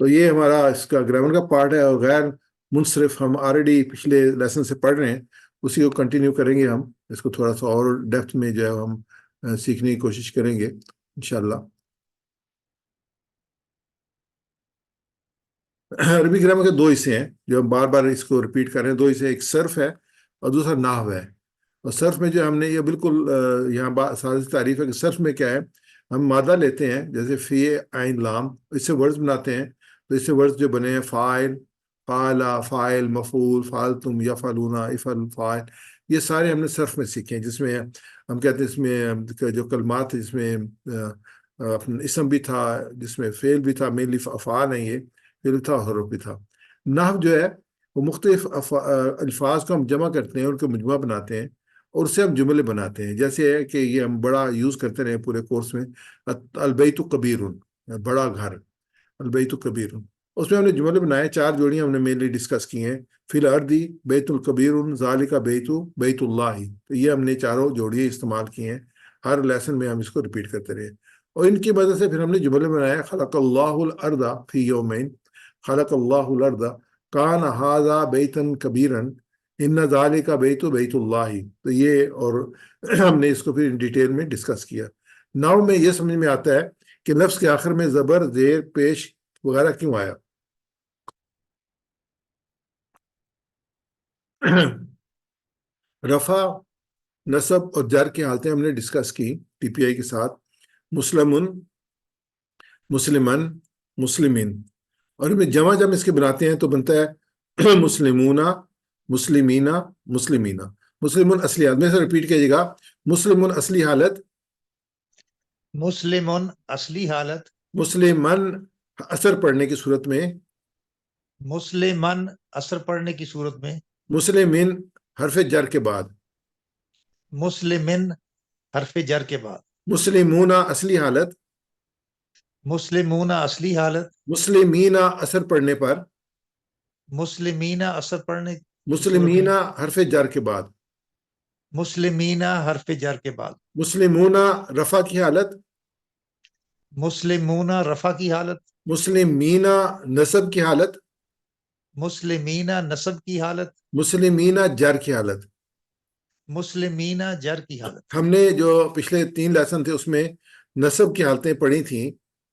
تو یہ ہمارا اس کا گرامر کا پارٹ ہے، اور غیر منصرف ہم آلریڈی پچھلے لیسن سے پڑھ رہے ہیں، اسی کو کنٹینیو کریں گے ہم، اس کو تھوڑا سا اور ڈیپتھ میں جو ہے ہم سیکھنے کی کوشش کریں گے انشاءاللہ۔ عربی گرامر کے دو حصے ہیں جو ہم بار بار اس کو ریپیٹ کر رہے ہیں، دو حصے، ایک صرف ہے اور دوسرا نحو ہے۔ اور صرف میں جو ہم نے یہ بالکل یہاں سادہ تعریف ہے کہ صرف میں کیا ہے، ہم مادہ لیتے ہیں جیسے فی عین لام، اس سے ورڈز بناتے ہیں، تو اس سے ورڈز جو بنے ہیں فاعل، فاعلہ، فاعل، مفعول، فعلتم، یفعلون، افعل، فاعل، یہ سارے ہم نے صرف میں سیکھے ہیں، جس میں ہم کہتے ہیں اس میں جو کلمات ہیں جس میں اپنا اسم بھی تھا، جس میں فعل بھی تھا، مینلی افعال ہیں، یہ فعل تھا، حروف بھی تھا۔ نحو جو ہے وہ مختلف الفاظ کو ہم جمع کرتے ہیں، ان کو مجموعہ بناتے ہیں اور اس سے ہم جملے بناتے ہیں، جیسے ہے کہ یہ ہم بڑا یوز کرتے رہے پورے کورس میں، البیت کبیر، بڑا گھر، البیت کبیر، اس میں ہم نے جملے بنائے، 4 جوڑیاں ہم نے مینلی ڈسکس کی ہیں، فی الارض بیت الکبیر ذالک بیت اللہ، تو یہ ہم نے چاروں جوڑیاں استعمال کی ہیں، ہر لیسن میں ہم اس کو ریپیٹ کرتے رہے، اور ان کی وجہ سے پھر ہم نے جملے بنایا، خلق اللہ الارض فی یومین، خلق اللہ الارض کان ھذا بیتا کبیرا ان ذالک بیت اللہ، تو یہ، اور ہم نے اس کو پھر ڈیٹیل میں ڈسکس کیا۔ ناؤ میں یہ سمجھ میں آتا ہے کہ لفظ کے آخر میں زبر، زیر، پیش وغیرہ کیوں آیا۔ رفع، نصب اور جر کی حالتیں ہم نے ڈسکس کی ٹی پی آئی کے ساتھ، مسلمن، مسلمن، مسلمین، اور ان میں جمع جب اس کے بناتے ہیں تو بنتا ہے مسلمون، مسلمینہ، مسلمینہ۔ مسلمن اصلی حالت میں سے ریپیٹ کیجیے گا، مسلمن اصلی حالت، مسلمن اصلی حالت، مسلمن اثر پڑھنے کی صورت میں، مسلمن اثر پڑھنے کی صورت میں، مسلمین حرف جر کے بعد، مسلمن حرف جر کے بعد، مسلمون اصلی حالت، مسلمون اصلی حالت، مسلمین اثر پڑھنے پر، مسلمین اثر پڑھنے کی صورت مسلمین میں، حرف جر کے بعد، مسلمین حرف جر کے بعد، مسلمون رفع کی حالت، مسلمون رفع کی حالت، مسلمین نصب کی حالت، مسلمین نصب کی حالت، مسلمین جر کی حالت۔ مسلمین جر کی حالت۔ ہم نے جو پچھلے 3 لیسن تھے اس میں نصب کی حالتیں پڑھی تھیں،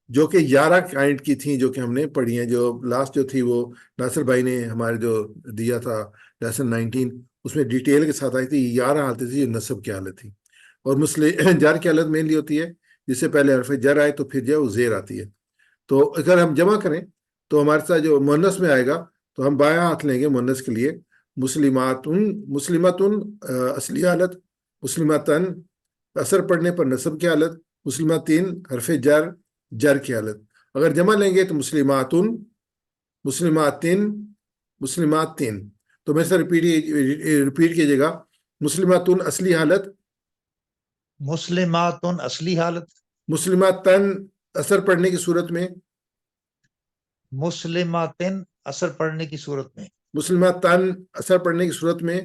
جو کہ 11 کائنڈ کی تھیں، جو کہ ہم نے پڑھی ہیں، جو لاسٹ جو تھی وہ ناصر بھائی نے ہمارے جو دیا تھا لیسن 19، اس میں ڈیٹیل کے ساتھ آئی تھی، 11 حالتیں تھیں جو نصب کی حالت تھی، اور جر کی حالت مینلی ہوتی ہے جس سے پہلے حرف جر آئے تو پھر جو ہے وہ زیر آتی ہے۔ تو اگر ہم جمع کریں تو ہمارے ساتھ جو مؤنث میں آئے گا تو ہم بایاں ہاتھ لیں گے مؤنث کے لیے، مسلماتن، مسلمتن اصلی حالت، مسلمتن اثر پڑھنے پر نصب کی حالت، مسلمتین حرف جر، جر کی حالت۔ اگر جمع لیں گے تو مسلماتن، مسلماتن، مسلماتین۔ تو میں سے ریپیٹ کیجیے گا، مسلماتن اصلی حالت، مسلماتن اصلی حالت، مسلماتن اثر پڑھنے کی صورت میں، مسلماتن اثر پڑھنے کی صورت میں، مسلماتن اثر پڑھنے کی صورت میں،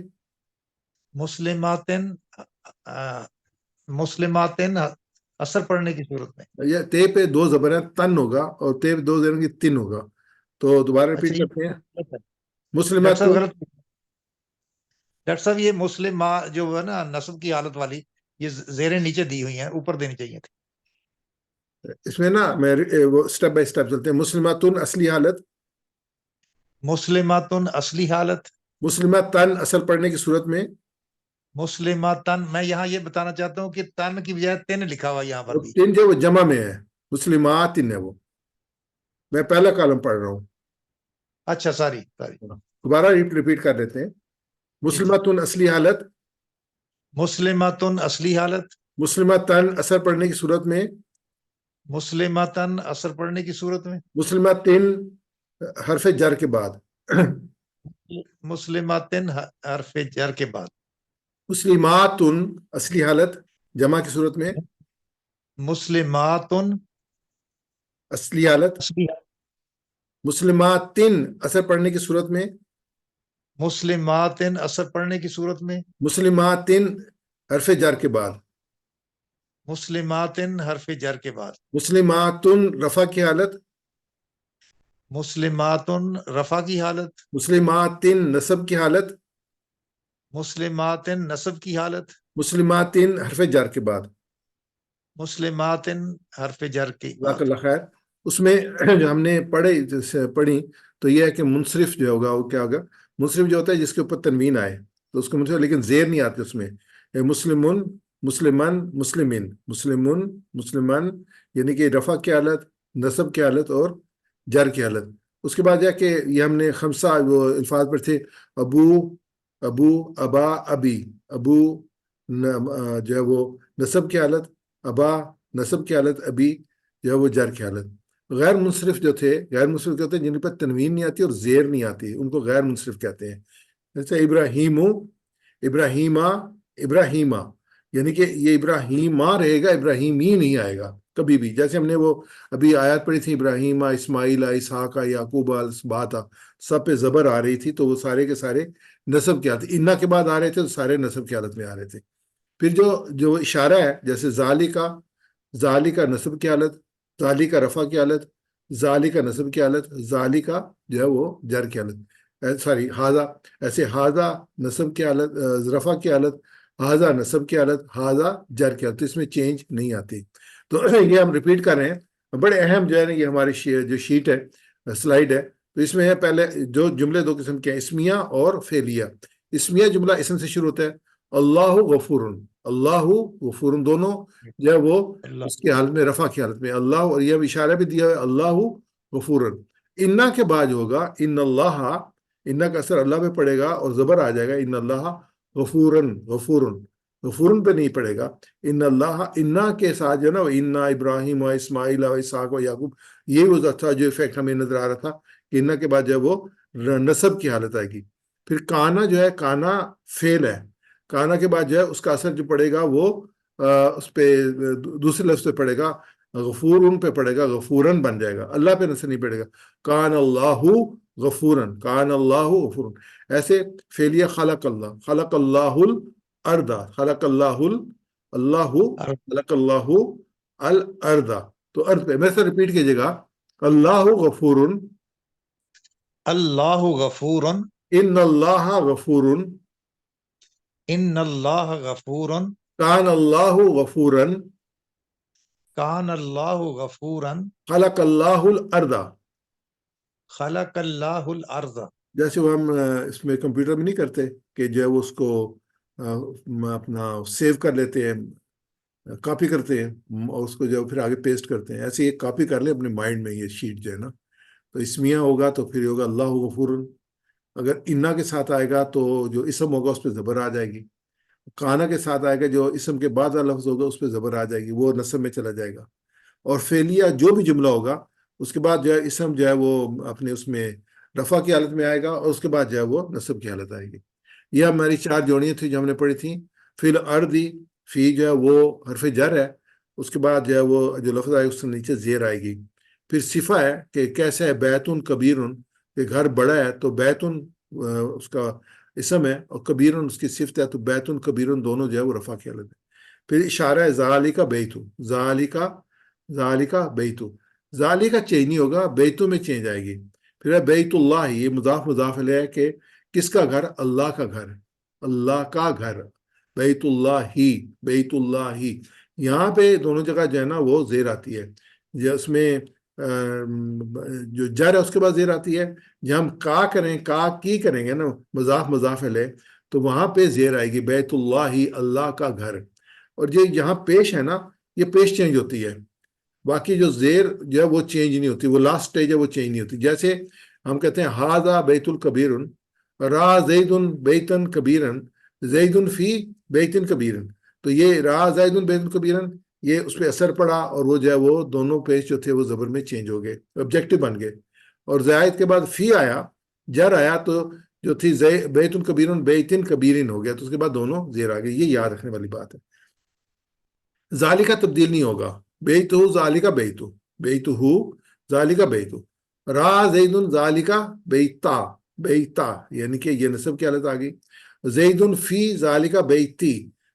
مسلماتن مسلماتن اثر پڑھنے کی صورت میں۔ یہ تے پہ 2 زبر ہیں، تن ہوگا، اور تے پہ 2 زبر کی تن ہوگا، تو دوبارہ ریپیٹ کرتے ہیں، ڈاکٹر مسلمات، صاحب غلط، ڈاکٹر صاحب یہ مسلم جو ہے نا نصب کی حالت والی، یہ زیریں نیچے دی ہوئی ہیں، اوپر دینی چاہیے تھی۔ اس میں نا میں وہ اسٹیپ بائی اسٹیپ چلتے ہیں، مسلماتن اصلی حالت، مسلماتن اصلی حالت، مسلماتن اثر پڑھنے کی صورت میں، مسلماتن، میں یہاں یہ بتانا چاہتا ہوں کہ تن کی بجائے تن لکھا ہوا یہاں پر بھی۔ تن جو وہ جمع میں ہے، مسلماتن ہے، وہ میں پہلا کالم پڑھ رہا ہوں، اچھا ساری دوبارہ ریپیٹ کر لیتے ہیں، مسلماتن اصلی حالت، مسلماتن اصلی حالت، مسلماتن اثر پڑھنے کی صورت میں، مسلماتن اثر پڑھنے کی صورت میں، مسلماتن حرف جر کے بعد، مسلماتن حرف جر کے بعد، مسلماتن اصلی حالت جمع کی صورت میں، مسلماتن اصلی حالت، اصلی حالت، مسلماتن اثر پڑھنے کی صورت میں، مسلماتن اثر پڑھنے کی صورت میں، مسلماتن حرف جر کے بعد، مسلماتن حرف جر کے بعد، مسلماتن رفع کی حالت، مسلماتن رفع کی حالت، مسلماتن نصب کی حالت، مسلماتن نصب کی حالت، مسلماتن حرف جر کے بعد، مسلماتن حرف جر کی جزاک بات. اللہ خیر. اس میں جو ہم نے پڑھی تو یہ ہے کہ منصرف جو ہوگا وہ کیا ہوگا؟ منصرف جو ہوتا ہے جس کے اوپر تنوین آئے تو اس کو منصرف، لیکن زیر نہیں آتی اس میں. مسلمن، مسلمان، مسلمین، مسلمن، مسلمان، یعنی کہ رفع کی حالت، نصب کی حالت اور جر کی حالت. اس کے بعد یہ کہ یہ ہم نے خمسہ وہ الفاظ پر تھے، ابو، ابو، ابا، ابی. ابو جو ہے وہ نصب کی حالت، ابا نصب کی حالت، ابی جو ہے وہ جر کی حالت. غیر منصرف جو تھے، غیر منصرف کہتے ہیں جن پر تنوین نہیں آتی اور زیر نہیں آتی، ان کو غیر منصرف کہتے ہیں. جیسے ابراہیم، ابراہیمہ، ابراہیمہ، یعنی کہ یہ ابراہیمہ رہے گا، ابراہیمی نہیں آئے گا کبھی بھی. جیسے ہم نے وہ ابھی آیات پڑھی تھی، ابراہیمہ، اسماعیل، اسحاق، یعقوب، الاسباط، سب پہ زبر آ رہی تھی تو وہ سارے کے سارے نصب کی حالت، انا کے بعد آ رہے تھے تو سارے نصب کی حالت میں آ رہے تھے. پھر جو اشارہ ہے جیسے ذالکا، ذالکا نصب کی حالت، ذالکا رفع کی حالت، ذالکا نصب کی حالت، ذالکا جو ہے وہ جر کی حالت، سوری ہاذا. ایسے ہاذا نصب کی حالت، رفع کی حالت، ہاذا نصب کی حالت، ہاذا جر کی حالت، اس میں چینج نہیں آتی. تو یہ ہم ریپیٹ کر رہے ہیں، بڑے اہم جو ہے نا یہ ہماری جو شیٹ ہے، سلائیڈ ہے. تو اس میں ہے پہلے جو جملے دو قسم کے ہیں، اسمیہ اور فعلیہ. اسمیہ جملہ اسم سے شروع ہوتا ہے، اللہ غفور، اللہ غفور، دونوں جو ہے وہ اللہ اس کی حالت میں، رفع کی حالت میں اللہ، اور یہ اشارہ بھی دیا ہے اللہ غفور. انا کے بعد ہوگا ان اللہ، انا کا اثر اللہ پہ پڑے گا اور زبر آ جائے گا، ان اللہ غفورن، غفورن، غفورن پہ نہیں پڑے گا. ان اللہ، انا کے ساتھ جو ہے نا انا ابراہیم و اسماعیل و اسحاق و یعقوب، یہ وہ تھا جو افیکٹ ہمیں نظر آ رہا تھا کہ انا کے بعد جو ہے وہ نصب کی حالت آئے گی. پھر کانا جو ہے، کانا فعل ہے، کانا کے بعد جو ہے اس کا اثر جو پڑے گا وہ اس پہ دوسرے لفظ پہ پڑے گا، غفورن پہ پڑے گا، غفورن بن جائے گا، اللہ پہ نصر نہیں پڑے گا. کان اللہ غفورن، کان اللہ غفورن. ایسے فعلیہ خلق اللہ، خلق اللہ الارض، خلق اللہ اللہ، خلق اللہ الارض. تو ارض پہ میرے سے ریپیٹ کیجیے گا، اللہ غفورن، اللہ غفور، ان اللہ غفورن، ان اللہ غفور، کان اللہ غفورن، کان اللہ غفور، خلق اللہ الارض. خلق اللہ الارض. جیسے وہ ہم اس میں کمپیوٹر میں نہیں کرتے کہ جو ہے وہ اس کو اپنا سیو کر لیتے ہیں، کاپی کرتے ہیں اور اس کو جو پھر آگے پیسٹ کرتے ہیں، ایسے یہ کاپی کر لیں اپنے مائنڈ میں یہ شیٹ جو ہے نا. تو اسمیہ ہوگا تو پھر ہوگا اللہ غفور. اگر انا کے ساتھ آئے گا تو جو اسم ہوگا اس پہ زبر آ جائے گی. کانا کے ساتھ آئے گا جو اسم کے بعد والا لفظ ہوگا اس پہ زبر آ جائے گی، وہ نصب میں چلا جائے گا. اور فعلیہ جو بھی جملہ ہوگا اس کے بعد جو ہے اسم جو ہے وہ اپنے اس میں رفع کی حالت میں آئے گا اور اس کے بعد جو ہے وہ نصب کی حالت آئے گی. یہ ہماری چار جوڑیاں تھیں جو ہم نے پڑھی تھیں. فی الارض، فی جو ہے وہ حرف جر ہے، اس کے بعد جو ہے وہ جو لفظ آئے اس سے نیچے زیر آئے گی. پھر صفہ ہے کہ کیسا ہے، بیتن کبیرن، کہ گھر بڑا ہے تو بیتن اس کا اسم ہے اور کبیرن اس کی صفت ہے، تو بیتن کبیرن دونوں جو ہے وہ رفع کی حالت ہے. پھر اشارہ ہے ذالکا بیتو، ذالکا، ذالکا بیتو، ذالکا چینج نہیں ہوگا، بیتو میں چینج آئے گی. پھر ہے بیت اللہ، یہ مضاف مضاف الیہ ہے کہ کس کا گھر؟ اللہ کا گھر، اللہ کا گھر، بیت اللہ ہی، بیت اللہ ہی. یہاں پہ دونوں جگہ جو ہے نا وہ زیر آتی ہے، اس میں جو جر ہے اس کے بعد زیر آتی ہے. جب ہم کا کریں، کا کی کریں گے نا مضاف مضاف الیہ تو وہاں پہ زیر آئے گی، بیت اللہ ہی، اللہ کا گھر. اور یہ یہاں پیش ہے نا، یہ پیش چینج ہوتی ہے، باقی جو زیر جو ہے وہ چینج نہیں ہوتی، وہ لاسٹ سٹیج ہے وہ چینج نہیں ہوتی. جیسے ہم کہتے ہیں ہاذا بیت الکبیرن، را زید بیتن کبیرن، زید فی بیتن کبیرن. تو یہ را زید بیتن کبیرن، یہ اس پہ اثر پڑا اور وہ جو ہے وہ دونوں پیش جو تھے وہ زبر میں چینج ہو گئے، آبجیکٹو بن گئے. اور زائد کے بعد فی آیا، جر آیا، تو جو تھی بیتن کبیرن بیتن کبیرن ہو گیا، تو اس کے بعد دونوں زیر آ گئے. یہ یاد رکھنے والی بات ہے. ذالکا تبدیل نہیں ہوگا، بیتو ذالکا بیتو، بیتو ذالکا بیتو. را زیدن ذالکا بیتا، بیتا یعنی کہ یہ نصب کی حالت آ گئی. زیدن فی ذالکا بیتی،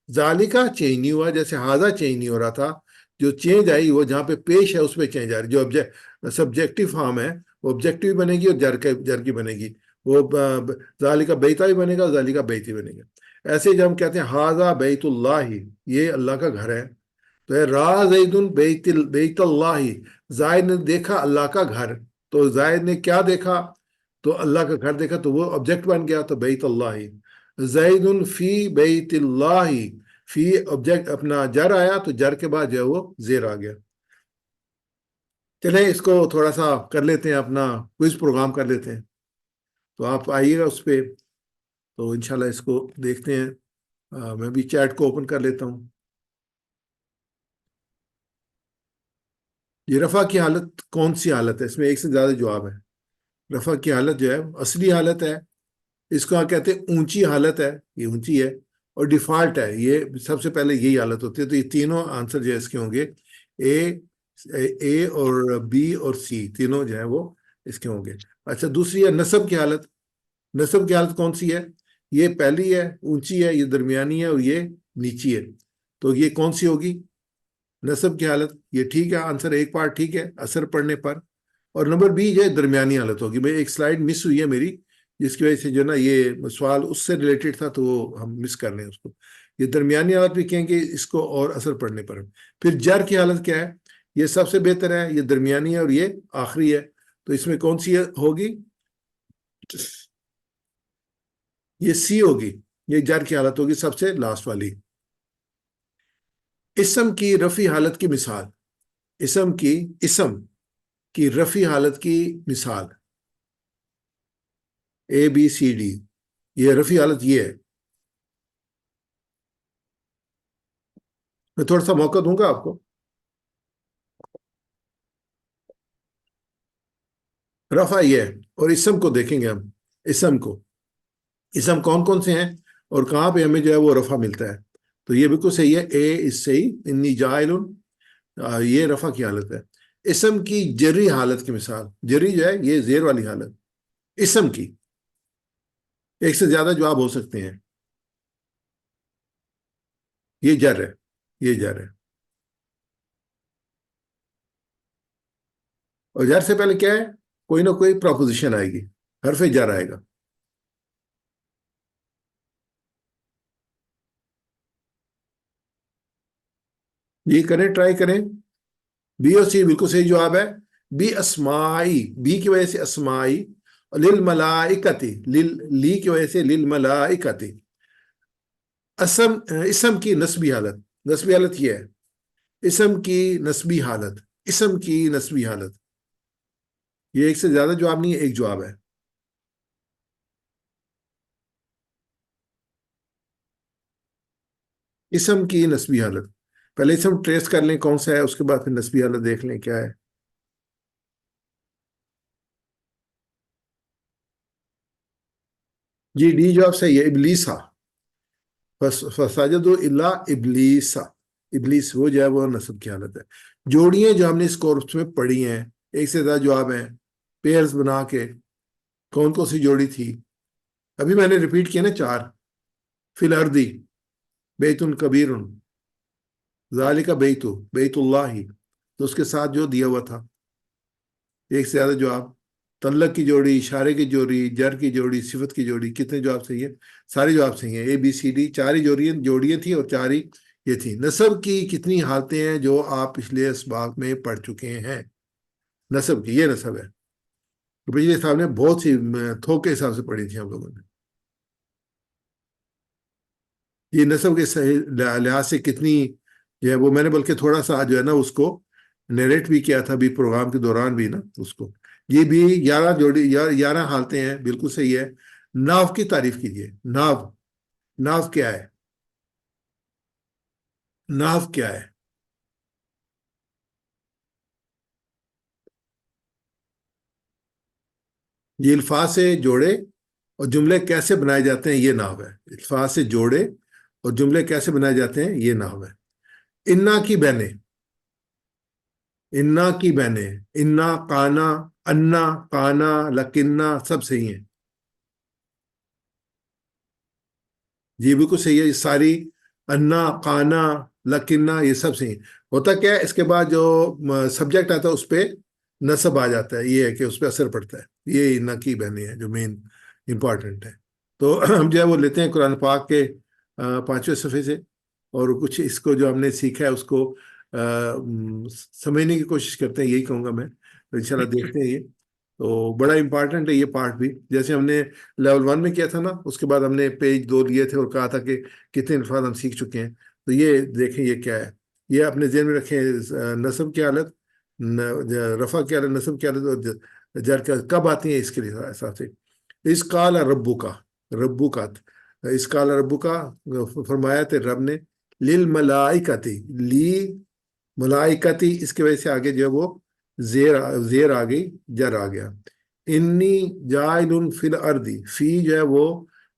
ذالکا چینج نہیں ہوا، جیسے ہاذا چینج نہیں ہو رہا تھا، جو چینج آئی وہ جہاں پہ پیش ہے اس پہ چینج آ رہی. جو سبجیکٹو فارم ہے وہ آبجیکٹو بنے گی اور جر کی بنے گی. وہ ذالکا بیتا بھی بنے گا, ذالکا بیتی بنے گا. ایسے جب ہم کہتے ہیں ہاذا بیت اللہ, یہ اللہ کا گھر ہے, تو ہے را زید بیت اللہ, زائد نے دیکھا اللہ کا گھر. تو زائد نے کیا دیکھا؟ تو اللہ کا گھر دیکھا, تو وہ آبجیکٹ بن گیا, تو بیت اللہ. زید فی بیت اللہ, فی آبجیکٹ اپنا جر آیا, تو جر کے بعد جو ہے وہ زیر آ گیا. چلیں اس کو تھوڑا سا کر لیتے ہیں, اپنا کوئز پروگرام کر لیتے ہیں. تو آپ آئیے گا اس پہ, تو انشاءاللہ اس کو دیکھتے ہیں. میں بھی چیٹ کو اوپن کر لیتا ہوں. یہ رفع کی حالت کون سی حالت ہے؟ اس میں ایک سے زیادہ جواب ہے. رفع کی حالت جو ہے اصلی حالت ہے, اس کو کہتے ہیں اونچی حالت ہے, یہ اونچی ہے, اور ڈیفالٹ ہے, یہ سب سے پہلے یہی حالت ہوتی ہے. تو یہ تینوں آنسر جو ہے اس کے ہوں گے, اے اور بی اور سی تینوں جو ہیں وہ اس کے ہوں گے. اچھا, دوسری ہے نصب کی حالت. نصب کی حالت کون سی ہے؟ یہ پہلی ہے, اونچی ہے, یہ درمیانی ہے, اور یہ نیچی ہے. تو یہ کون سی ہوگی نصب کی حالت؟ یہ ٹھیک ہے, آنسر ایک پارٹ ٹھیک ہے اثر پڑنے پر. اور نمبر بی جو ہے درمیانی حالت ہوگی. بھائی ایک سلائیڈ مس ہوئی ہے میری, جس کی وجہ سے جو نا یہ سوال اس سے ریلیٹڈ تھا, تو وہ ہم مس کر رہے ہیں اس کو. یہ درمیانی حالت بھی کہیں گے اس کو, اور اثر پڑنے پر. پھر جر کی حالت کیا ہے؟ یہ سب سے بہتر ہے, یہ درمیانی ہے, اور یہ آخری ہے. تو اس میں کون سی ہوگی؟ یہ سی ہوگی, یہ جر کی حالت ہوگی سب سے لاسٹ والی. اسم کی رفع حالت کی مثال. اسم کی رفع حالت کی مثال اے بی سی ڈی. یہ رفع حالت یہ ہے. میں تھوڑا سا موقع دوں گا آپ کو. رفع یہ ہے, اور اسم کو دیکھیں گے ہم. اسم کون کون سے ہیں اور کہاں پہ ہمیں جو ہے وہ رفع ملتا ہے. تو یہ بالکل صحیح ہے, اے اس سے ہی, انی جائل, یہ رفع کی حالت ہے. اسم کی جری حالت کی مثال. جری جو ہے یہ زیر والی حالت اسم کی. ایک سے زیادہ جواب ہو سکتے ہیں. یہ جر ہے, یہ جر ہے. اور جر سے پہلے کیا ہے؟ کوئی نہ کوئی پروپوزیشن آئے گی, حرف جر آئے گا. یہ کریں, ٹرائی کریں. بی اور سی بالکل صحیح جواب ہے. بی اسمائی, بی کی وجہ سے اسمائی. للملائکتی, لی کی وجہ سے للملائکتی. اسم کی نسبی حالت. نسبی حالت یہ ہے, اسم کی نسبی حالت. اسم کی نسبی حالت, یہ ایک سے زیادہ جواب نہیں ہے, ایک جواب ہے. اسم کی نسبی حالت. پہلے اسم ٹریس کر لیں کون سا ہے, اس کے بعد پھر نسبی حالت دیکھ لیں کیا ہے. جی ڈی جواب صحیح ہے, ابلیسا. فساجد الا ابلیسا. ابلیس وہ جو ہے وہ نصب کی حالت ہے. جوڑیاں جو ہم نے اس کورس میں پڑھی ہیں, ایک سے زیادہ جواب ہیں پیئرز بنا کے. کون کون سی جوڑی تھی؟ ابھی میں نے ریپیٹ کیا نا, 4. فی الارضی بیت کبیر, ذالک بیت اللہ, تو اس کے ساتھ جو دیا ہوا تھا. ایک سے زیادہ جواب. تعلق کی جوڑی, اشارے کی جوڑی, جر کی جوڑی, صفت کی جوڑی. کتنے جواب صحیح ہیں؟ سارے جواب صحیح ہیں. اے بی سی ڈی 4 ہی جوڑیاں تھیں, اور 4 ہی یہ تھی. نصب کی کتنی حالتیں ہیں جو آپ پچھلے اسباق میں پڑھ چکے ہیں؟ نصب کی, یہ نصب ہے. پچھلے صاحب نے بہت سی تھوک کے حساب سے پڑھی تھی ہم لوگوں نے. یہ نصب کے لحاظ سے کتنی جو ہے وہ, میں نے بلکہ تھوڑا سا جو ہے نا اس کو نیریٹ بھی کیا تھا بھی پروگرام کے دوران بھی نا اس کو. یہ بھی 11 جوڑی 11 حالتیں ہیں, بالکل صحیح ہے. ناو کی تعریف کیجیے. ناو کیا ہے؟ ناو کیا ہے؟ یہ الفاظ سے جوڑے اور جملے کیسے بنائے جاتے ہیں, یہ ناو ہے. الفاظ سے جوڑے اور جملے کیسے بنائے جاتے ہیں, یہ ناو ہے. انا کی بہنیں, انا کی بہنیں, انا, کانا, انا, کانا, لکنا, سب صحیح ہیں. جی بالکل صحیح ہے, یہ ساری انا, کانا, لکنا, یہ سب صحیح ہیں. ہوتا کیا ہے، اس کے بعد جو سبجیکٹ آتا ہے اس پہ نصب آ جاتا ہے، یہ ہے کہ اس پہ اثر پڑتا ہے، یہ نقیب ہے جو مین امپورٹنٹ ہے۔ تو ہم جو ہے وہ لیتے ہیں قرآن پاک کے 5ویں صفحے سے، اور کچھ اس کو جو ہم نے سیکھا ہے اس کو سمجھنے کی کوشش کرتے ہیں، یہی کہوں گا میں، تو انشاءاللہ دیکھتے ہیں یہ۔ تو بڑا امپارٹنٹ ہے یہ پارٹ بھی، جیسے ہم نے لیول 1 میں کیا تھا نا، اس کے بعد ہم نے پیج 2 لیے تھے اور کہا تھا کہ کتنے الفاظ ہم سیکھ چکے ہیں۔ تو یہ دیکھیں یہ کیا ہے، یہ اپنے ذہن میں رکھیں، نصب کی حالت، رفع کی حالت، نصب کی حالت اور جر کا کب آتی ہیں اس کے حساب سے۔ اس قال ربو کا، ربو کا، اس قال ربو کا فرمایا تھے رب نے، للملائکتی، لی ملائکتی، اس کی وجہ سے آگے جو ہے وہ زیر آ گئی، جر آ گیا۔ انی جائل فی الارضی، فی جو ہے وہ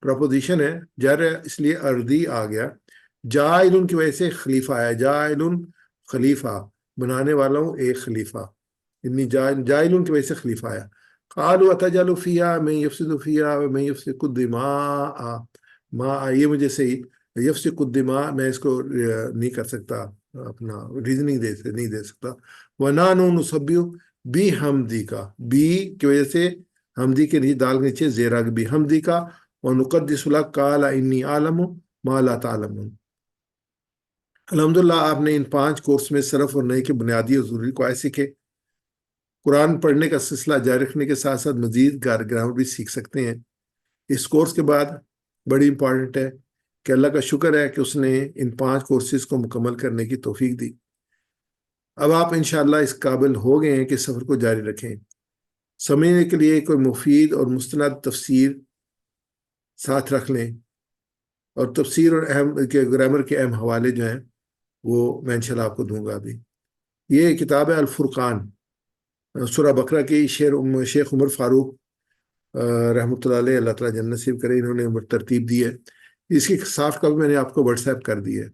پرپوزیشن ہے، جر ہے اس لیے اردی آ گیا، جائل کی وجہ سے خلیفہ ہے، جائل خلیفہ، بنانے والا ہوں ایک خلیفہ، انی جائل کی وجہ سے خلیفہ آیا۔ قالوا اتجعل فیہا من یفسد فیہا ومن یسفک الدماء، یہ مجھے صحیح، یفسک الدماء میں اس کو نہیں کر سکتا، اپنا ریزننگ نہیں دے سکتا۔ وَنَحْنُ نُسَبِّحُ بِحَمْدِکَ، بی کی وجہ سے حمدی کے نیچے دال کے نیچے زیر آ گئی، بِحَمْدِکَ وَنُقَدِّسُ لَكَ قَالَ إِنِّي أَعْلَمُ مَا لَا تَعْلَمُونَ۔ الحمدللہ آپ نے ان 5 کورس میں صرف اور نحو کے بنیادی اور ضروری قواعد سیکھے۔ قرآن پڑھنے کا سلسلہ جاری رکھنے کے ساتھ ساتھ مزید گرامر بھی سیکھ سکتے ہیں۔ اس کورس کے بعد بڑی امپورٹنٹ ہے کہ اللہ کا شکر ہے کہ اس نے ان 5 کورسز کو مکمل کرنے کی توفیق دی۔ اب آپ انشاءاللہ اس قابل ہو گئے ہیں کہ سفر کو جاری رکھیں، سمجھنے کے لیے کوئی مفید اور مستند تفسیر ساتھ رکھ لیں، اور تفسیر اور گرامر کے اہم حوالے جو ہیں وہ میں انشاءاللہ آپ کو دوں گا ابھی۔ یہ کتاب ہے الفرقان، سورہ بقرہ کی، شیخ عمر فاروق رحمۃ اللہ علیہ، اللہ تعالیٰ جنت نصیب کرے، انہوں نے ترتیب دی ہے۔ اس کی سافٹ کاپی میں نے آپ کو واٹس ایپ کر دی ہے۔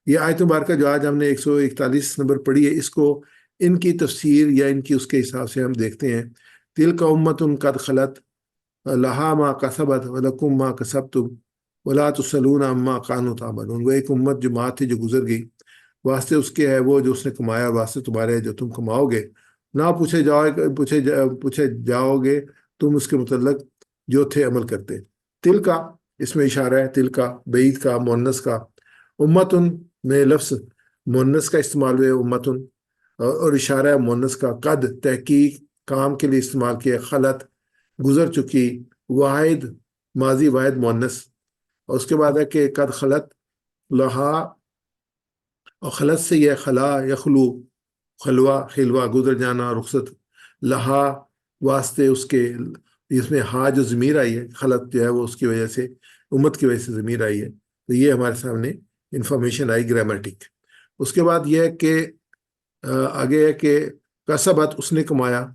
یہ آیت مبارکہ جو آج ہم نے 141 نمبر پڑھی ہے، اس کو ان کی تفسیر یا ان کی اس کے حساب سے ہم دیکھتے ہیں۔ تلک امۃ قد خلت لہا ما کسبت ولکم ما کسبتم ولا تسألون عما کانوا تعملون۔ وہ ایک امت جماعت تھی جو گزر گئی، واسطے اس کے ہے وہ جو اس نے کمایا، واسطے تمہارے ہے جو تم کماؤ گے، نہ پوچھے جاؤ گے تم اس کے متعلق جو تھے عمل کرتے۔ تل کا اس میں اشارہ ہے، تل کا بعید کا، مؤنث کا، امتن میں لفظ مؤنث کا استعمال ہوئے امتن، اور اشارہ ہے مؤنث کا، قد تحقیق کام کے لیے استعمال کیا، خلط گزر چکی، واحد ماضی واحد مؤنث، اور اس کے بعد ہے کہ قد خلط لہا، اور خلط سے یہ خلا یخلو، خلوہ خلوہ گزر جانا، رخصت، لہا واسطے اس کے، اس میں ہا جو ضمیر آئی ہے، خلط جو ہے وہ اس کی وجہ سے، امت کی وجہ سے ضمیر آئی ہے، تو یہ ہمارے سامنے انفارمیشن آئی گرامیٹک۔ اس کے بعد یہ ہے کہ آگے ہے کہ کسبت اس نے کمایا،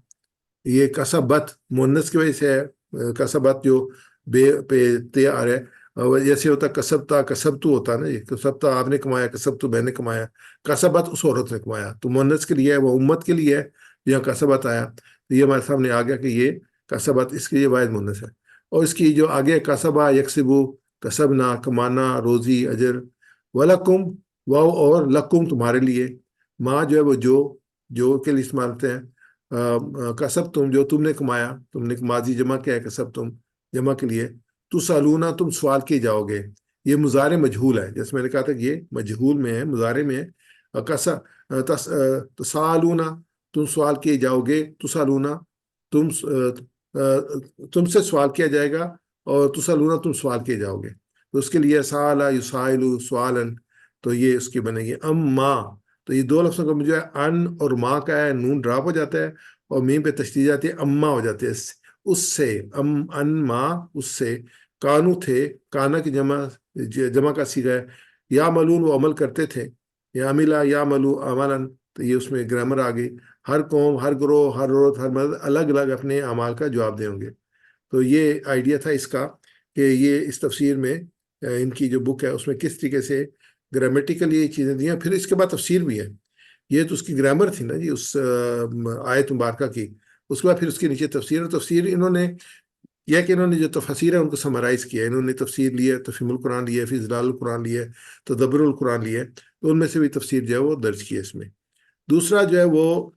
یہ کسبت مؤنث کی وجہ سے ہے، کسبت جو بے پہ تے آ رہا ہے، جیسے ہوتا کسبتا کسبتو ہوتا نا، یہ کسبتا آپ نے کمایا، کسبتو میں نے کمایا، کسبت اس عورت نے کمایا، تو مؤنث کے لیے ہے، وہ امت کے لیے ہے، یہاں کسبت آیا، تو یہ ہمارے سامنے آ گیا کہ یہ کسبت اس کے لیے واحد مؤنث ہے۔ اور اس کی جو آگے کسبہ یکسبو، کسبنا کمانا، روزی اجر، ولکم واو، اور لکم تمہارے لیے، ماں جو ہے وہ جو کے لیے استعمال ہوتے ہیں، کسب تم جو تم نے کمایا، تم نے ماضی جمع کیا ہے، کسب تم جمع کے لیے، تو سالونا تم سوال کیے جاؤ گے، یہ مضارع مجہول ہے، جیسے میں نے کہا تھا کہ یہ مجہول میں ہے، مضارع میں ہے، تسالونا تم سوال کیے جاؤ گے، تسالونا تم سے سوال کیا جائے گا، اور تسالونا تم سوال کیے جاؤ گے، تو اس کے لیے سالا یسائل سوالن، تو یہ اس کی بنے گی اما، تو یہ دو لفظوں کا مجھے ان اور ماں کا ہے، نون ڈراپ ہو جاتا ہے اور میم پہ تشدید جاتی ہے، اما ہو جاتی ہے، اس سے ان ماں اس سے، کانو تھے، کانا کی جمع کا صیغہ ہے، یا ملون وہ عمل کرتے تھے، یا عملہ یا ملو عملاً، تو یہ اس میں گرامر آ گئی، ہر قوم ہر گروہ ہر عورت ہر مرد الگ الگ اپنے اعمال کا جواب دیں گے۔ تو یہ آئیڈیا تھا اس کا کہ یہ اس تفسیر میں ان کی جو بک ہے اس میں کس طریقے سے گرامیٹیکل یہ چیزیں دی ہیں، پھر اس کے بعد تفسیر بھی ہے، یہ تو اس کی گرامر تھی نا جی اس آیت مبارکہ کی، اس کے بعد پھر اس کے نیچے تفسیر، اور تفسیر انہوں نے یہ کہ انہوں نے جو تفسیر ہے ان کو سمرائز کیا ہے، انہوں نے تفسیر لی ہے، تفہیم القرآن لی ہے، فی ظلال القرآن لی ہے، تدبر القرآن لی ہے، تو ان میں سے بھی تفسیر جو ہے وہ درج کی ہے اس میں۔ دوسرا جو ہے وہ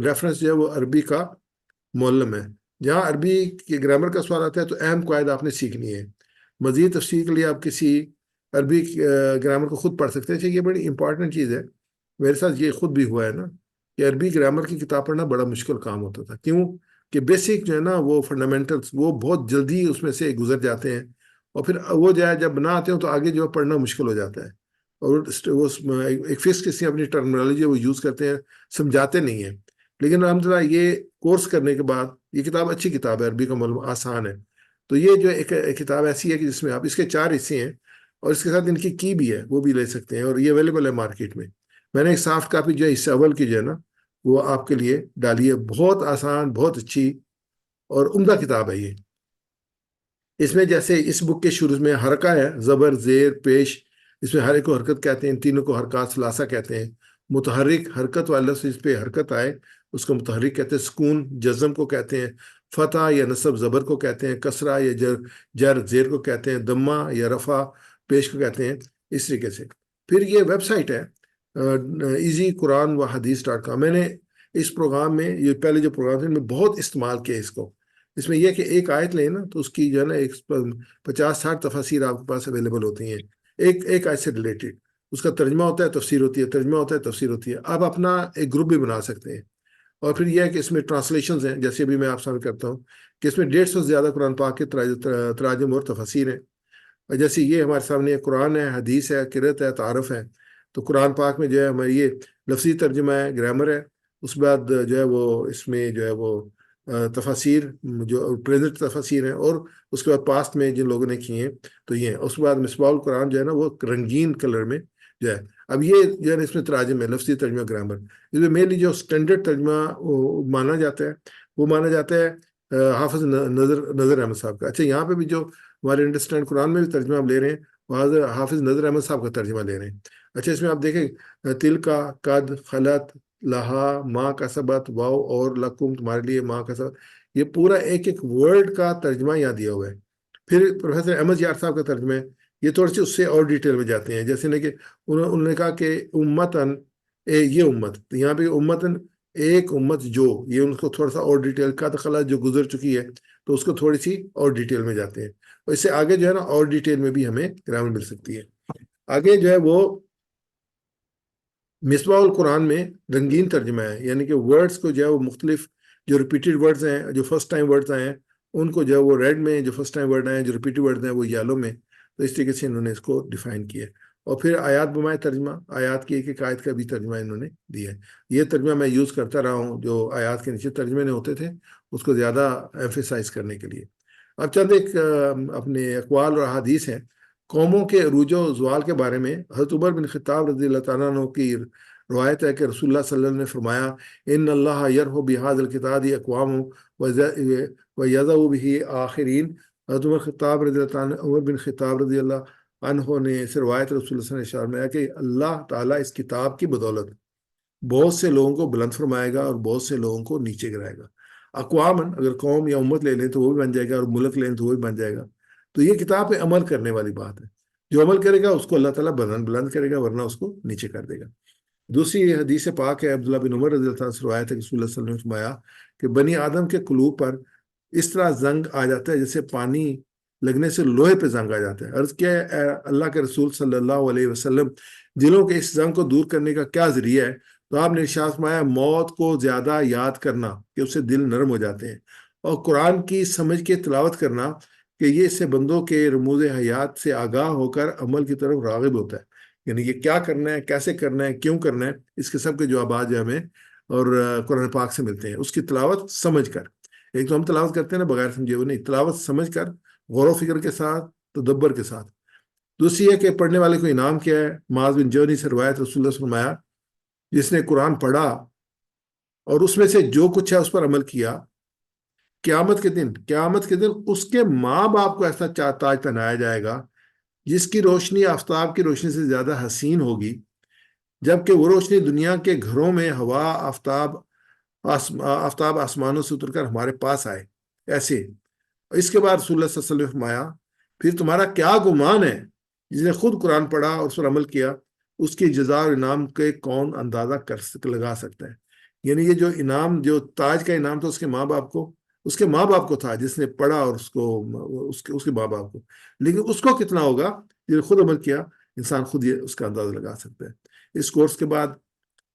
ریفرنس جو ہے وہ عربی کا معلم ہے، جہاں عربی کے گرامر کا سوال آتا ہے تو اہم قواعد آپ نے سیکھنی ہے۔ مزید تفصیل کے لیے آپ کسی عربی گرامر کو خود پڑھ سکتے ہیں۔ یہ بڑی امپورٹنٹ چیز ہے، میرے ساتھ یہ خود بھی ہوا ہے نا کہ عربی گرامر کی کتاب پڑھنا بڑا مشکل کام ہوتا تھا۔ کیوں کہ بیسک جو ہے نا وہ فنڈامنٹلس وہ بہت جلدی اس میں سے گزر جاتے ہیں، اور پھر وہ جو ہے جب نہ آتے ہیں تو آگے جو ہے پڑھنا مشکل ہو جاتا ہے، اور وہ ایک فکس قسم اپنی ٹرمنالوجی وہ یوز کرتے ہیں، سمجھاتے نہیں ہیں۔ لیکن الحمدللہ یہ کورس کرنے کے بعد یہ کتاب اچھی کتاب ہے، عربی کا معلوم آسان ہے۔ تو یہ جو ایک کتاب ایسی ہے کہ جس میں آپ اس کے 4 حصے ہیں، اور اس کے ساتھ ان کی بھی ہے، وہ بھی لے سکتے ہیں، اور یہ اویلیبل ہے مارکیٹ میں۔ میں نے ایک سافٹ کاپی جو ہے حصہ اول کی جو ہے نا وہ آپ کے لیے ڈالی ہے، بہت آسان، بہت اچھی اور عمدہ کتاب ہے یہ۔ اس میں جیسے اس بک کے شروع میں حرکہ ہے، زبر، زیر، پیش، اس میں ہر ایک کو حرکت کہتے ہیں، ان تینوں کو حرکات ثلاثہ کہتے ہیں۔ متحرک حرکت والا سے اس پہ حرکت آئے اس کو متحرک کہتے ہیں۔ سکون جزم کو کہتے ہیں۔ فتح یا نصب زبر کو کہتے ہیں۔ کسرہ یا جر زیر کو کہتے ہیں۔ دمہ یا رفع پیش کو کہتے ہیں، اس طریقے سے۔ پھر یہ ویب سائٹ ہے ایزی قرآن و حدیث.com۔ میں نے اس پروگرام میں یہ پہلے جو پروگرام تھے میں بہت استعمال کیا اس کو۔ اس میں یہ کہ ایک آیت لیں نا تو اس کی جو ہے نا 50-60 تفاسیر آپ کے پاس اویلیبل ہوتی ہیں، ایک آیت سے ریلیٹڈ۔ اس کا ترجمہ ہوتا ہے، تفسیر ہوتی ہے، ترجمہ ہوتا ہے، تفسیر ہوتی ہے۔ آپ اپنا ایک گروپ بھی بنا سکتے ہیں۔ اور پھر یہ ہے کہ اس میں ٹرانسلیشنز ہیں، جیسے ابھی میں آپ سامنے کرتا ہوں کہ اس میں 150 سے زیادہ قرآن پاک کے تراجم اور تفاسیر ہیں۔ اور جیسے یہ ہمارے سامنے قرآن ہے، حدیث ہے، قرأت ہے، تعارف ہے۔ تو قرآن پاک میں جو ہے ہماری یہ لفظی ترجمہ ہے، گرامر ہے، اس کے بعد جو ہے وہ اس میں جو ہے وہ تفاسیر جو پریزنٹ تفاسیر ہیں، اور اس کے بعد پاسٹ میں جن لوگوں نے کیے ہیں تو یہ ہیں۔ اس کے بعد مصباح القرآن جو ہے نا وہ رنگین کلر میں جو ہے۔ اب یہ جو ہے نا اس میں تراجم ہے، لفظی ترجمہ، گرامر۔ اس میں مینلی جو اسٹینڈرڈ ترجمہ مانا جاتا ہے وہ مانا جاتا ہے حافظ نظر احمد صاحب کا۔ اچھا، یہاں پہ بھی جو ہمارے انڈرسٹینڈ قرآن میں بھی ترجمہ ہم لے رہے ہیں، وہ حافظ نظر احمد صاحب کا ترجمہ لے رہے ہیں۔ اچھا، اس میں آپ دیکھیں تل کا قد خلط لہا ماں کا سبت واؤ اور لکم تمہارے لیے ماں کا سبت، یہ پورا ایک ایک ورڈ کا ترجمہ یہاں دیا ہوا ہے۔ پھر پروفیسر احمد یار صاحب کا ترجمہ ہے، یہ تھوڑے سے اس سے اور ڈیٹیل میں جاتے ہیں، جیسے کہ انہوں نے کہا کہ امتن یہ امت، یہاں پہ امتن ایک امت جو، یہ ان کو تھوڑا سا اور ڈیٹیل کا خلا جو گزر چکی ہے تو اس کو تھوڑی سی اور ڈیٹیل میں جاتے ہیں، اور اس سے آگے جو ہے نا اور ڈیٹیل میں بھی ہمیں گرامر مل سکتی ہے۔ آگے جو ہے وہ مصباح القرآن میں رنگین ترجمہ ہے، یعنی کہ ورڈز کو جو ہے وہ مختلف جو ریپیٹڈ ورڈز ہیں، جو فرسٹ ٹائم ورڈز آئے ہیں ان کو جو ہے وہ ریڈ میں، جو فرسٹ ٹائم ورڈ آئے ہیں جو ریپیٹڈ ورڈز ہیں وہ یلو میں۔ تو اس طریقے سے انہوں نے اس کو ڈیفائن کیا ہے۔ اور پھر آیات بمائے ترجمہ، آیات کی ایک ایک آیت کا بھی ترجمہ انہوں نے دیا ہے۔ یہ ترجمہ میں یوز کرتا رہا ہوں، جو آیات کے نیچے ترجمے نے ہوتے تھے اس کو زیادہ ایمفیسائز کرنے کے لیے۔ اب چند ایک اپنے اقوال اور احادیث ہیں قوموں کے عروج و زوال کے بارے میں۔ حضرت عمر بن خطاب رضی اللہ تعالیٰ عنہ کی روایت ہے کہ رسول اللہ صلی اللہ علیہ وسلم نے فرمایا، ان اللہ یرح بہذا الکتاب اقوام ویضع بہ آخرین۔ حضرت عمر بن خطاب رضی اللہ عنہ نے اس روایت رسول اللہ صلی اللہ علیہ وسلم نے فرمایا کہ اللہ تعالیٰ اس کتاب کی بدولت بہت سے لوگوں کو بلند فرمائے گا اور بہت سے لوگوں کو نیچے گرائے گا۔ اقوامن اگر قوم یا امت لے لیں تو وہ بھی بن جائے گا، اور ملک لیں تو وہ بھی بن جائے گا۔ تو یہ کتاب پہ عمل کرنے والی بات ہے، جو عمل کرے گا اس کو اللہ تعالیٰ بلند کرے گا، ورنہ اس کو نیچے کر دے گا۔ دوسری حدیث پاک ہے، عبداللہ بن عمر رضی اللہ عنہ سے روایت ہے کہ رسول اللہ صلی اللہ علیہ وسلم نے فرمایا کہ بنی آدم کے قلوب پر اس طرح زنگ آ جاتا ہے جیسے پانی لگنے سے لوہے پہ زنگ آ جاتا ہے۔ عرض کیا ہے اللہ کے رسول صلی اللہ علیہ وسلم، دلوں کے اس زنگ کو دور کرنے کا کیا ذریعہ ہے؟ تو آپ نے ارشاد فرمایا موت کو زیادہ یاد کرنا کہ اس سے دل نرم ہو جاتے ہیں، اور قرآن کی سمجھ کے تلاوت کرنا کہ یہ اس سے بندوں کے رموز حیات سے آگاہ ہو کر عمل کی طرف راغب ہوتا ہے، یعنی یہ کیا کرنا ہے، کیسے کرنا ہے، کیوں کرنا ہے، اس کے سب کے جوابات جو ہمیں اور قرآن پاک سے ملتے ہیں۔ اس کی تلاوت سمجھ کر، ایک تو ہم تلاوت کرتے ہیں نا بغیر سمجھے ہوئے، نہیں، تلاوت سمجھ کر غور و فکر کے ساتھ، تدبر کے ساتھ۔ دوسری ہے کہ پڑھنے والے کو انعام کیا ہے۔ معاذ بن جبل سے روایت رسول اللہ صلی اللہ علیہ وسلم فرمایا جس نے قرآن پڑھا اور اس میں سے جو کچھ ہے اس پر عمل کیا، قیامت کے دن اس کے ماں باپ کو ایسا تاج پہنایا جائے گا جس کی روشنی آفتاب کی روشنی سے زیادہ حسین ہوگی، جبکہ وہ روشنی دنیا کے گھروں میں ہوا آفتاب آسمانوں سے اتر کر ہمارے پاس آئے۔ ایسے اور اس کے بعد رسول اللہ صلی اللہ علیہ وسلم نے فرمایا پھر تمہارا کیا گمان ہے جس نے خود قرآن پڑھا اور اس پر عمل کیا، اس کی جزا اور انعام کے کون اندازہ لگا سکتا ہے؟ یعنی یہ جو انعام، جو تاج کا انعام تھا اس کے ماں باپ کو، اس کے ماں باپ کو تھا جس نے پڑھا، اور اس کے ماں باپ کو، لیکن اس کو کتنا ہوگا جس نے خود عمل کیا؟ انسان خود یہ اس کا اندازہ لگا سکتا ہے۔ اس کورس کے بعد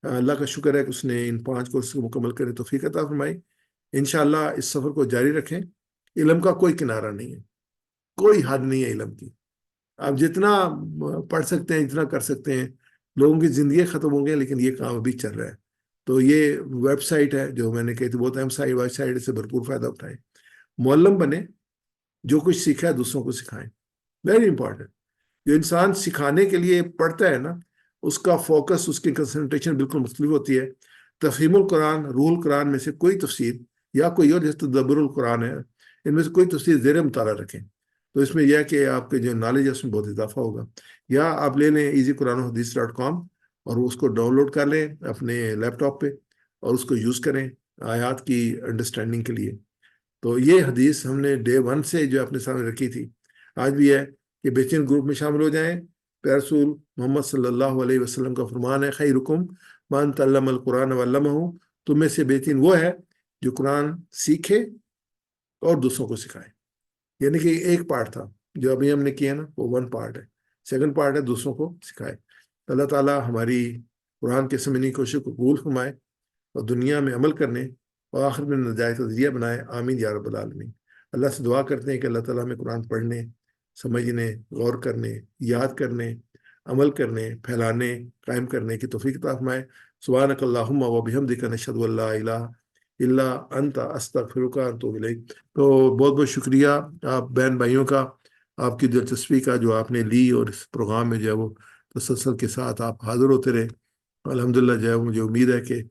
اللہ کا شکر ہے کہ اس نے ان 5 کورس کو مکمل کرنے توفیق عطا فرمائی۔ انشاءاللہ اس سفر کو جاری رکھیں۔ علم کا کوئی کنارہ نہیں ہے، کوئی حد نہیں ہے علم کی۔ آپ جتنا پڑھ سکتے ہیں، جتنا کر سکتے ہیں، لوگوں کی زندگی ختم ہو گئی لیکن یہ کام ابھی چل رہا ہے۔ تو یہ ویب سائٹ ہے جو میں نے کہی تھی، بہت اہم ویب سائٹ سے بھرپور فائدہ اٹھائیں، معلم بنے، جو کچھ سیکھا ہے دوسروں کو سکھائیں، ویری امپورٹنٹ۔ جو انسان سکھانے کے لیے پڑھتا ہے نا، اس کا فوکس، اس کی کنسنٹریشن بالکل مختلف ہوتی ہے۔ تفہیم القرآن، روح القرآن میں سے کوئی تفسیر یا کوئی اور، جیسے تدبر القرآن ہے، ان میں سے کوئی تفسیر زیر مطالعہ رکھیں، تو اس میں یہ ہے کہ آپ کے جو نالج ہے اس میں بہت اضافہ ہوگا۔ یا آپ لے لیں easyquranandhadith.com اور اس کو ڈاؤن لوڈ کر لیں اپنے لیپ ٹاپ پہ اور اس کو یوز کریں آیات کی انڈرسٹینڈنگ کے لیے۔ تو یہ حدیث ہم نے ڈے 1 سے جو اپنے سامنے رکھی تھی، آج بھی ہے کہ بہترین گروپ میں شامل ہو جائیں۔ پیارے رسول محمد صلی اللہ علیہ وسلم کا فرمان ہے، خیرکم من تعلم القرآن وعلمہ، تم میں سے بہترین وہ ہے جو قرآن سیکھے اور دوسروں کو سکھائے۔ یعنی کہ ایک پارٹ تھا جو ابھی ہم نے کیا نا، وہ 1 پارٹ ہے، 2nd پارٹ ہے دوسروں کو سکھائے۔ اللہ تعالیٰ ہماری قرآن کے سمجھنے کی کوشش کو قبول فرمائے اور دنیا میں عمل کرنے اور آخر میں نجات کا ذریعہ بنائے، آمین یا رب العالمین۔ اللہ سے دعا کرتے ہیں کہ اللہ تعالیٰ ہمیں قرآن پڑھنے، سمجھنے، غور کرنے، یاد کرنے، عمل کرنے، پھیلانے، قائم کرنے کی توفیق عطا فرمائے۔ سبحانک اللہم و بحمدک، نشہد ان لا الہ الا انت، استغفرک و اتوب الیک۔ تو بہت بہت شکریہ آپ بہن بھائیوں کا، آپ کی دلچسپی کا جو آپ نے لی، اور اس پروگرام میں جو ہے وہ تسلسل کے ساتھ آپ حاضر ہوتے رہے۔ الحمدللہ جو ہے مجھے امید ہے کہ